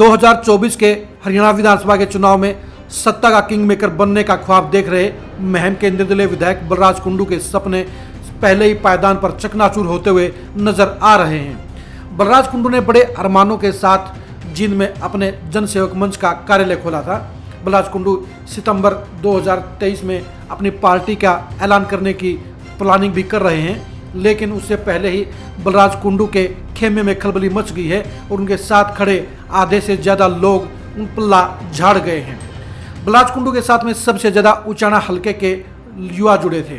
2024 के हरियाणा विधानसभा के चुनाव में सत्ता का किंग मेकर बनने का ख्वाब देख रहे महम के निर्दलीय विधायक बलराज कुंडू के सपने पहले ही पायदान पर चकनाचूर होते हुए नजर आ रहे हैं। बलराज कुंडू ने बड़े अरमानों के साथ जींद में अपने जनसेवक मंच का कार्यालय खोला था। बलराज कुंडू सितंबर 2023 में अपनी पार्टी का ऐलान करने की प्लानिंग भी कर रहे हैं, लेकिन उससे पहले ही बलराज कुंडू के खेमे में खलबली मच गई है और उनके साथ खड़े आधे से ज्यादा लोग उन पल्ला झाड़ गए हैं। बलराज कुंडू के साथ में सबसे ज्यादा उचाना हलके के युवा जुड़े थे।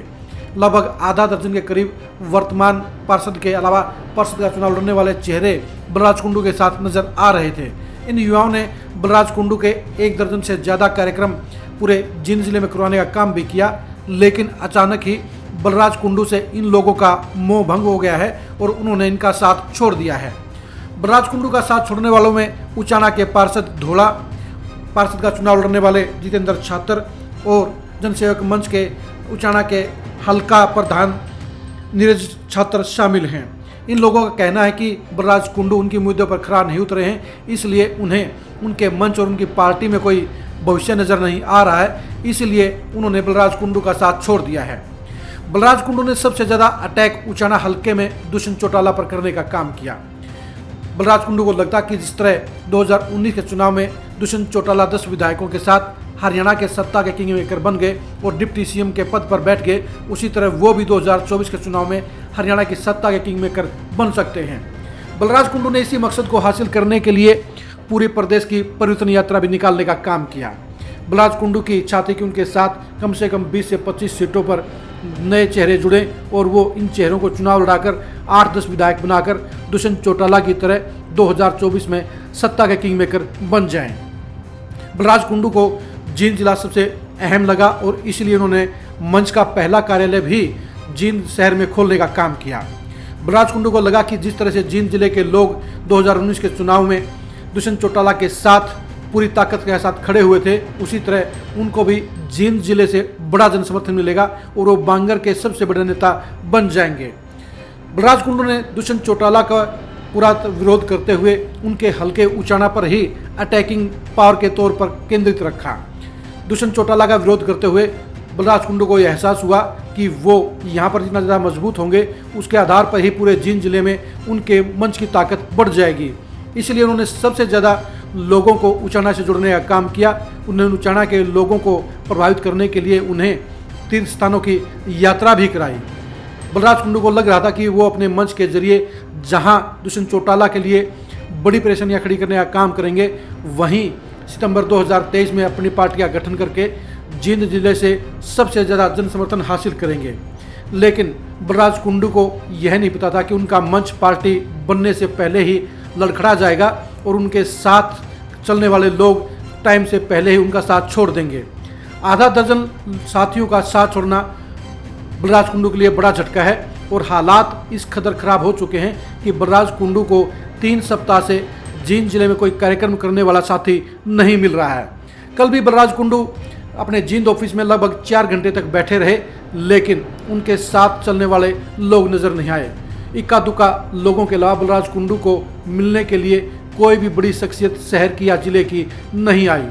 लगभग आधा दर्जन के करीब वर्तमान पार्षद के अलावा पार्षद का चुनाव लड़ने वाले चेहरे बलराज कुंडू के साथ नजर आ रहे थे। इन युवाओं ने बलराज कुंडू के 1 दर्जन से ज्यादा कार्यक्रम पूरे जींद जिले में करवाने का काम भी किया, लेकिन अचानक ही बलराज कुंडू से इन लोगों का मोह भंग हो गया है और उन्होंने इनका साथ छोड़ दिया है। बलराज कुंडू का साथ छोड़ने वालों में उचाना के पार्षद धोला, पार्षद का चुनाव लड़ने वाले जितेंद्र छात्र और जनसेवक मंच के उचाना के हल्का प्रधान नीरज छात्र शामिल हैं। इन लोगों का कहना है कि बलराज कुंडू उनकी मुद्दों पर खरा नहीं उतरे हैं, इसलिए उन्हें उनके मंच और उनकी पार्टी में कोई भविष्य नजर नहीं आ रहा है, इसलिए उन्होंने बलराज कुंडू का साथ छोड़ दिया है। बलराज कुंडू ने सबसे ज्यादा अटैक उचाना हलके में दुष्यंत चौटाला पर करने का काम किया। बलराज कुंडू को लगता कि जिस तरह 2019 के चुनाव में दुष्यंत चौटाला 10 विधायकों के साथ हरियाणा के सत्ता के किंग मेकर बन गए और डिप्टी सीएम के पद पर बैठ गए, उसी तरह वो भी 2024 के चुनाव में हरियाणा की सत्ता के किंग मेकर बन सकते हैं। बलराज कुंडू ने इसी मकसद को हासिल करने के लिए पूरे प्रदेश की परिवर्तन यात्रा भी निकालने का काम किया। बलराज कुंडू की इच्छा थी कि उनके साथ कम से कम 20 से 25 सीटों पर नए चेहरे जुड़े और वो इन चेहरों को चुनाव लड़ाकर 8-10 विधायक बनाकर दुष्यंत चौटाला की तरह 2024 में सत्ता के किंग मेकर बन जाएं। बलराज कुंडू को जींद जिला सबसे अहम लगा और इसलिए उन्होंने मंच का पहला कार्यालय भी जींद शहर में खोलने का काम किया। बलराज कुंडू को लगा कि जिस तरह से जींद जिले के लोग 2019 के चुनाव में दुष्यंत चौटाला के साथ पूरी ताकत के साथ खड़े हुए थे, उसी तरह उनको भी जींद जिले से बड़ा जनसमर्थन मिलेगा और वो बांगर के सबसे बड़े नेता बन जाएंगे। बलराज कुंडू ने दुष्यंत चौटाला का पूरा विरोध करते हुए उनके हल्के उचाना पर ही अटैकिंग पावर के तौर पर केंद्रित रखा। दुष्यंत चौटाला का विरोध करते हुए बलराज कुंडू को यह एहसास हुआ कि वो यहाँ पर जितना ज़्यादा मजबूत होंगे उसके आधार पर ही पूरे जींद जिले में उनके मंच की ताकत बढ़ जाएगी। इसलिए उन्होंने सबसे ज़्यादा लोगों को उचाना से जुड़ने का काम किया। उन्होंने उचाना के लोगों को प्रभावित करने के लिए उन्हें तीर्थ स्थानों की यात्रा भी कराई। बलराज कुंडू को लग रहा था कि वो अपने मंच के जरिए जहां दुष्यंत चौटाला के लिए बड़ी परेशानियां खड़ी करने का काम करेंगे, वहीं सितंबर 2023 में अपनी पार्टी का गठन करके जींद जिले से सबसे ज़्यादा जन समर्थन हासिल करेंगे। लेकिन बलराज कुंडू को यह नहीं पता था कि उनका मंच पार्टी बनने से पहले ही लड़खड़ा जाएगा और उनके साथ चलने वाले लोग टाइम से पहले ही उनका साथ छोड़ देंगे। आधा दर्जन साथियों का साथ छोड़ना बलराज कुंडू के लिए बड़ा झटका है और हालात इस कदर खराब हो चुके हैं कि बलराज कुंडू को 3 सप्ताह से जींद जिले में कोई कार्यक्रम करने वाला साथी नहीं मिल रहा है। कल भी बलराज कुंडू अपने जींद ऑफिस में लगभग 4 घंटे तक बैठे रहे, लेकिन उनके साथ चलने वाले लोग नजर नहीं आए। इक्का दुक्का लोगों के अलावा बलराज कुंडू को मिलने के लिए कोई भी बड़ी शख्सियत शहर की या जिले की नहीं आई।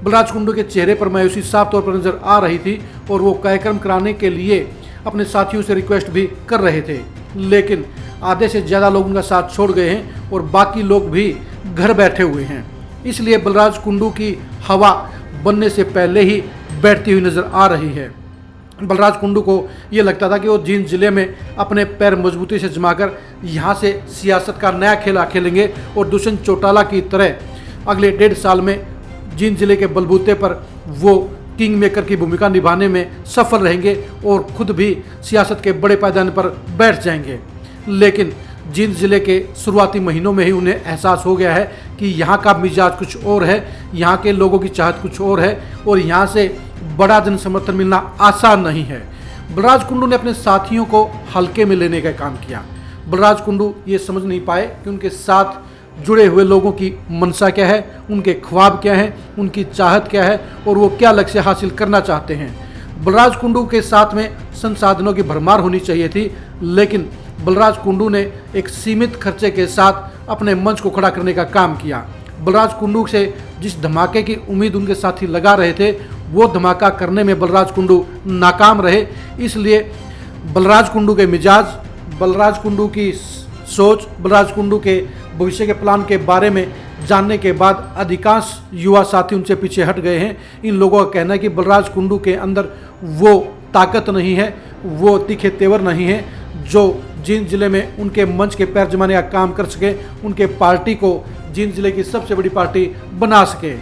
बलराज कुंडू के चेहरे पर मायूसी साफ तौर पर नजर आ रही थी और वो कार्यक्रम कराने के लिए अपने साथियों से रिक्वेस्ट भी कर रहे थे, लेकिन आधे से ज़्यादा लोग उनका साथ छोड़ गए हैं और बाकी लोग भी घर बैठे हुए हैं। इसलिए बलराज कुंडू की हवा बनने से पहले ही बैठती हुई नजर आ रही है। बलराज कुंडू को ये लगता था कि वो जींद जिले में अपने पैर मजबूती से जमाकर यहाँ से सियासत का नया खेला खेलेंगे और दुष्यंत चौटाला की तरह अगले 1.5 साल में जींद जिले के बलबूते पर वो किंग मेकर की भूमिका निभाने में सफल रहेंगे और खुद भी सियासत के बड़े पैमाने पर बैठ जाएंगे। लेकिन जींद जिले के शुरुआती महीनों में ही उन्हें एहसास हो गया है कि यहाँ का मिजाज कुछ और है, यहाँ के लोगों की चाहत कुछ और है और यहाँ से बड़ा जन समर्थन मिलना आसान नहीं है। बलराज कुंडू ने अपने साथियों को हल्के में लेने का काम किया। बलराज कुंडू ये समझ नहीं पाए कि उनके साथ जुड़े हुए लोगों की मंशा क्या है, उनके ख्वाब क्या हैं, उनकी चाहत क्या है और वो क्या लक्ष्य हासिल करना चाहते हैं। बलराज कुंडू के साथ में संसाधनों की भरमार होनी चाहिए थी, लेकिन बलराज कुंडू ने एक सीमित खर्चे के साथ अपने मंच को खड़ा करने का काम किया। बलराज कुंडू से जिस धमाके की उम्मीद उनके साथी लगा रहे थे वो धमाका करने में बलराज कुंडू नाकाम रहे। इसलिए बलराज कुंडू के मिजाज, बलराज कुंडू की सोच, बलराज कुंडू के भविष्य के प्लान के बारे में जानने के बाद अधिकांश युवा साथी उनसे पीछे हट गए हैं। इन लोगों का कहना है कि बलराज कुंडू के अंदर वो ताकत नहीं है, वो तीखे तेवर नहीं है जो जींद जिले में उनके मंच के पैर जमाने का काम कर सके, उनके पार्टी को जींद जिले की सबसे बड़ी पार्टी बना सके।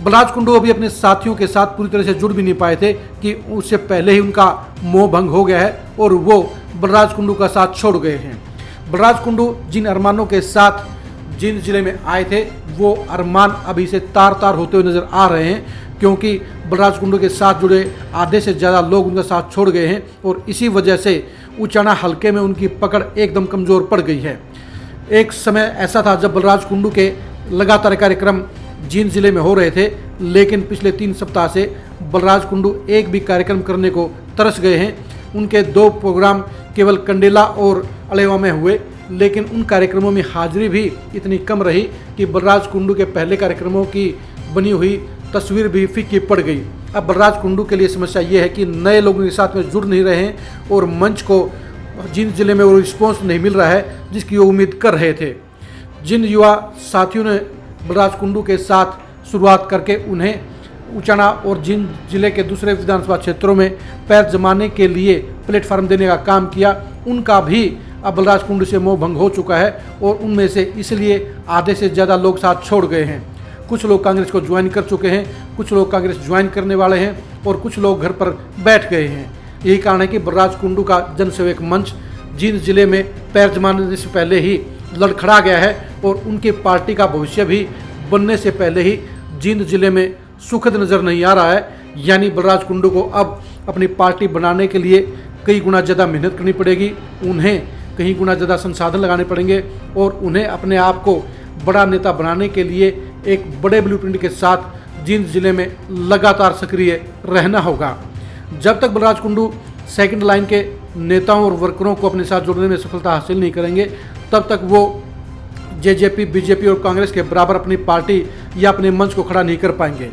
बलराज कुंडू अभी अपने साथियों के साथ पूरी तरह से जुड़ भी नहीं पाए थे कि उससे पहले ही उनका मोह भंग हो गया है और वो बलराज कुंडू का साथ छोड़ गए हैं। बलराज कुंडू जिन अरमानों के साथ जींद जिले में आए थे वो अरमान अभी से तार तार होते हुए नजर आ रहे हैं, क्योंकि बलराज कुंडू के साथ जुड़े आधे से ज़्यादा लोग उनका साथ छोड़ गए हैं और इसी वजह से उचाना हलके में उनकी पकड़ एकदम कमज़ोर पड़ गई है। एक समय ऐसा था जब बलराज कुंडू के लगातार कार्यक्रम जींद जिले में हो रहे थे, लेकिन पिछले 3 सप्ताह से बलराज कुंडू एक भी कार्यक्रम करने को तरस गए हैं। उनके 2 प्रोग्राम केवल कंडेला और अलेवा में हुए, लेकिन उन कार्यक्रमों में हाजिरी भी इतनी कम रही कि बलराज कुंडू के पहले कार्यक्रमों की बनी हुई तस्वीर भी फीकी पड़ गई। अब बलराज कुंडू के लिए समस्या ये है कि नए लोगों के साथ में जुड़ नहीं रहे हैं और मंच को जींद जिले में वो रिस्पॉन्स नहीं मिल रहा है जिसकी वो उम्मीद कर रहे थे। जिन युवा साथियों ने बलराज कुंडू के साथ शुरुआत करके उन्हें उचाना और जींद जिले के दूसरे विधानसभा क्षेत्रों में पैर जमाने के लिए प्लेटफार्म देने का काम किया, उनका भी अब बलराज कुंडू से मोह भंग हो चुका है और उनमें से इसलिए आधे से ज़्यादा लोग साथ छोड़ गए हैं। कुछ लोग कांग्रेस को ज्वाइन कर चुके हैं, कुछ लोग कांग्रेस ज्वाइन करने वाले हैं और कुछ लोग घर पर बैठ गए हैं। यही कारण है कि बलराज कुंडू का जनसेवक मंच जींद जिले में पैर जमाने से पहले ही लड़खड़ा गया है और उनकी पार्टी का भविष्य भी बनने से पहले ही जींद जिले में सुखद नज़र नहीं आ रहा है। यानी बलराज कुंडू को अब अपनी पार्टी बनाने के लिए कई गुना ज़्यादा मेहनत करनी पड़ेगी, उन्हें कहीं गुना ज़्यादा संसाधन लगाने पड़ेंगे और उन्हें अपने आप को बड़ा नेता बनाने के लिए एक बड़े ब्लूप्रिंट के साथ जींद जिले में लगातार सक्रिय रहना होगा। जब तक बलराज कुंडू सेकंड लाइन के नेताओं और वर्करों को अपने साथ जोड़ने में सफलता हासिल नहीं करेंगे, तब तक वो जेजेपी, बीजेपी और कांग्रेस के बराबर अपनी पार्टी या अपने मंच को खड़ा नहीं कर पाएंगे।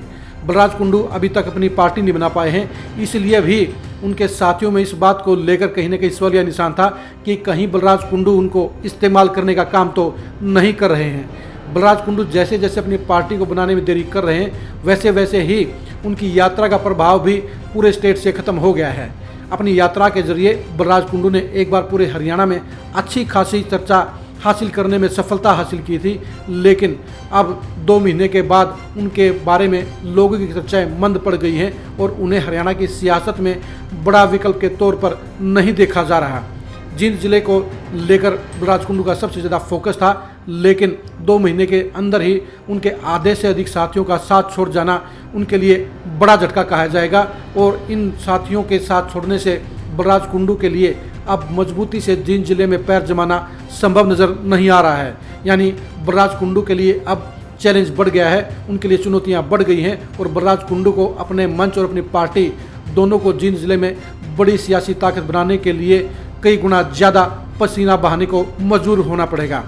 बलराज कुंडू अभी तक अपनी पार्टी नहीं बना पाए हैं, इसलिए भी उनके साथियों में इस बात को लेकर कहीं ना कहीं सवालिया निशान था कि कहीं बलराज कुंडू उनको इस्तेमाल करने का काम तो नहीं कर रहे हैं। बलराज कुंडू जैसे जैसे अपनी पार्टी को बनाने में देरी कर रहे हैं वैसे वैसे ही उनकी यात्रा का प्रभाव भी पूरे स्टेट से खत्म हो गया है। अपनी यात्रा के जरिए बलराज कुंडू ने एक बार पूरे हरियाणा में अच्छी खासी चर्चा हासिल करने में सफलता हासिल की थी, लेकिन अब 2 महीने के बाद उनके बारे में लोगों की चर्चाएं मंद पड़ गई हैं और उन्हें हरियाणा की सियासत में बड़ा विकल्प के तौर पर नहीं देखा जा रहा। जींद जिले को लेकर बलराज कुंडू का सबसे ज़्यादा फोकस था, लेकिन 2 महीने के अंदर ही उनके आधे से अधिक साथियों का साथ छोड़ जाना उनके लिए बड़ा झटका कहा जाएगा और इन साथियों के साथ छोड़ने से बलराज कुंडू के लिए अब मजबूती से जींद जिले में पैर जमाना संभव नज़र नहीं आ रहा है। यानी बलराज कुंडू के लिए अब चैलेंज बढ़ गया है, उनके लिए चुनौतियां बढ़ गई हैं और बलराज कुंडू को अपने मंच और अपनी पार्टी दोनों को जींद जिले में बड़ी सियासी ताकत बनाने के लिए कई गुना ज़्यादा पसीना बहाने को मजबूर होना पड़ेगा।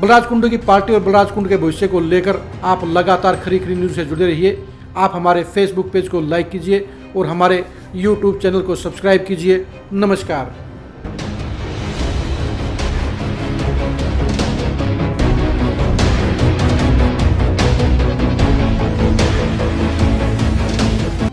बलराज कुंडू की पार्टी और बलराज कुंडू के भविष्य को लेकर आप लगातार खरी खरी न्यूज़ से जुड़े रहिए। आप हमारे फेसबुक पेज को लाइक कीजिए और हमारे यूट्यूब चैनल को सब्सक्राइब कीजिए। नमस्कार।